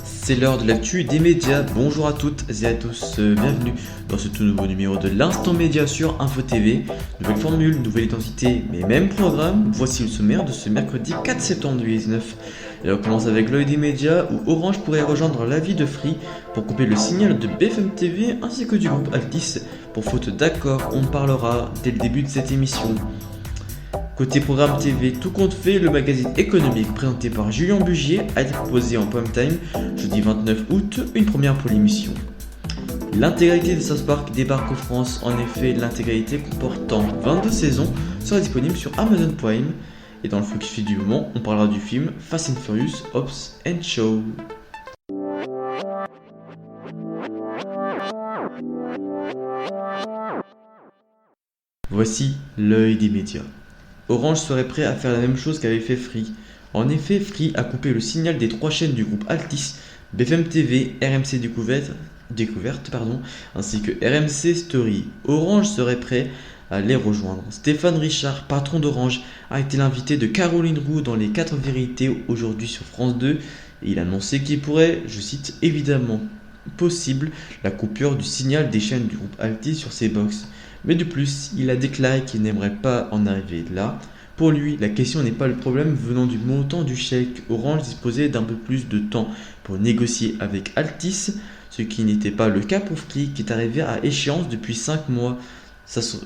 C'est l'heure de l'actu des médias. Bonjour à toutes et à tous, bienvenue dans ce tout nouveau numéro de l'Instant Média sur Info TV. Nouvelle formule, nouvelle identité, mais même programme. Voici le sommaire de ce mercredi 4 septembre 2019. Et on commence avec l'œil des médias où Orange pourrait rejoindre l'avis de Free pour couper le signal de BFM TV ainsi que du groupe Altice. Pour faute d'accord, on parlera dès le début de cette émission. Côté programme TV, tout compte fait, le magazine économique présenté par Julien Bugier a été proposé en prime time jeudi 29 août, une première pour l'émission. L'intégralité de South Park débarque en France. En effet, l'intégralité comportant 22 saisons sera disponible sur Amazon Prime. Et dans le focus du moment, on parlera du film Fast and Furious, Hobbs & Shaw. Voici l'œil des médias. Orange serait prêt à faire la même chose qu'avait fait Free. En effet, Free a coupé le signal des trois chaînes du groupe Altice, BFM TV, RMC Découverte, ainsi que RMC Story. Orange serait prêt à les rejoindre. Stéphane Richard, patron d'Orange, a été l'invité de Caroline Roux dans Les 4 vérités aujourd'hui sur France 2 et il a annoncé qu'il pourrait, je cite, évidemment possible la coupure du signal des chaînes du groupe Altice sur ses box. Mais de plus, il a déclaré qu'il n'aimerait pas en arriver là. Pour lui, la question n'est pas le problème venant du montant du chèque. Orange disposait d'un peu plus de temps pour négocier avec Altice, ce qui n'était pas le cas pour Free qui est arrivé à échéance depuis 5 mois.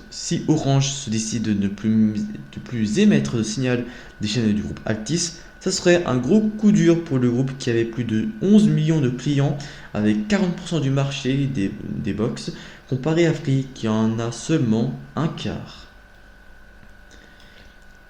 Si Orange se décide de ne plus émettre de signal des chaînes du groupe Altice, ça serait un gros coup dur pour le groupe qui avait plus de 11 millions de clients avec 40% du marché des box, comparé à Free qui en a seulement un quart.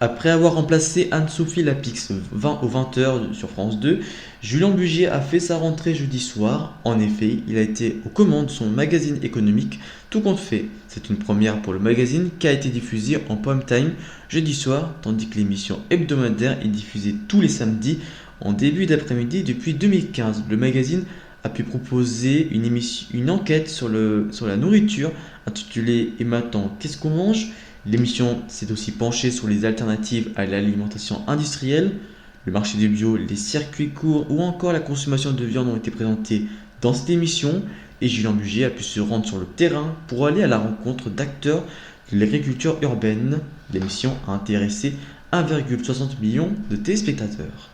Après avoir remplacé Anne-Sophie Lapix aux 20h sur France 2, Julien Bugier a fait sa rentrée jeudi soir. En effet, il a été aux commandes de son magazine économique Tout compte fait. C'est une première pour le magazine qui a été diffusée en prime time jeudi soir, tandis que l'émission hebdomadaire est diffusée tous les samedis en début d'après-midi depuis 2015. Le magazine a pu proposer une enquête sur la nourriture intitulée « Et maintenant, qu'est-ce qu'on mange ?» L'émission s'est aussi penchée sur les alternatives à l'alimentation industrielle. Le marché du bio, les circuits courts ou encore la consommation de viande ont été présentés dans cette émission et Julien Bugier a pu se rendre sur le terrain pour aller à la rencontre d'acteurs de l'agriculture urbaine. L'émission a intéressé 1,60 million de téléspectateurs.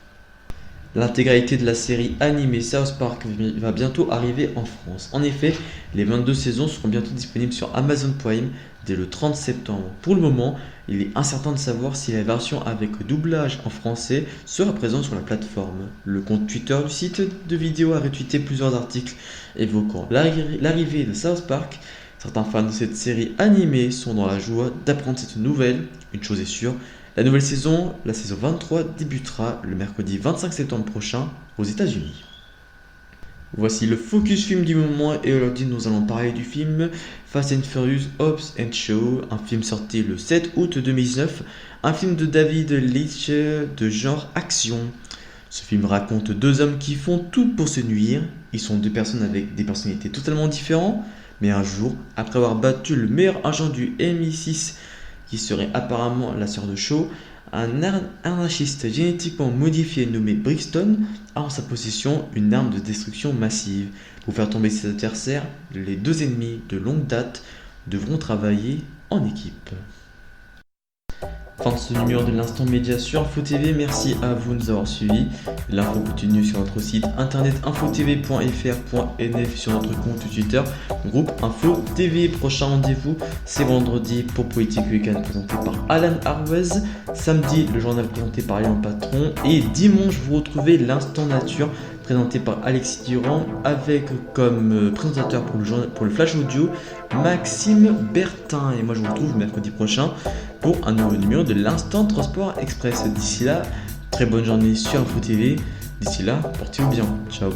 L'intégralité de la série animée South Park va bientôt arriver en France. En effet, les 22 saisons seront bientôt disponibles sur Amazon Prime dès le 30 septembre. Pour le moment, il est incertain de savoir si la version avec doublage en français sera présente sur la plateforme. Le compte Twitter du site de vidéo a retweeté plusieurs articles évoquant l'arrivée de South Park. Certains fans de cette série animée sont dans la joie d'apprendre cette nouvelle. Une chose est sûre, la nouvelle saison, la saison 23, débutera le mercredi 25 septembre prochain aux États-Unis. Voici le focus film du moment et aujourd'hui nous allons parler du film Fast and Furious, Hobbs & Shaw, un film sorti le 7 août 2019, un film de David Leitch de genre action. Ce film raconte deux hommes qui font tout pour se nuire. Ils sont deux personnes avec des personnalités totalement différentes, mais un jour, après avoir battu le meilleur agent du MI6 qui serait apparemment la sœur de Shaw, un anarchiste génétiquement modifié nommé Brixton a en sa possession une arme de destruction massive. Pour faire tomber ses adversaires, les deux ennemis de longue date devront travailler en équipe. Fin de ce numéro de l'Instant Média sur Info TV. Merci à vous de nous avoir suivis. L'info continue sur notre site internet infotv.fr.nf, sur notre compte Twitter, groupe Info TV. Prochain rendez-vous, c'est vendredi pour Politique Weekend présenté par Alan Harvez. Samedi, le journal présenté par Léon Patron. Et dimanche, vous retrouvez l'Instant Nature présenté par Alexis Durand avec comme présentateur pour le Flash Audio Maxime Bertin. Et moi je vous retrouve mercredi prochain pour un nouveau numéro de l'Instant Transport Express. D'ici là, très bonne journée sur Info TV. D'ici là, portez-vous bien. Ciao.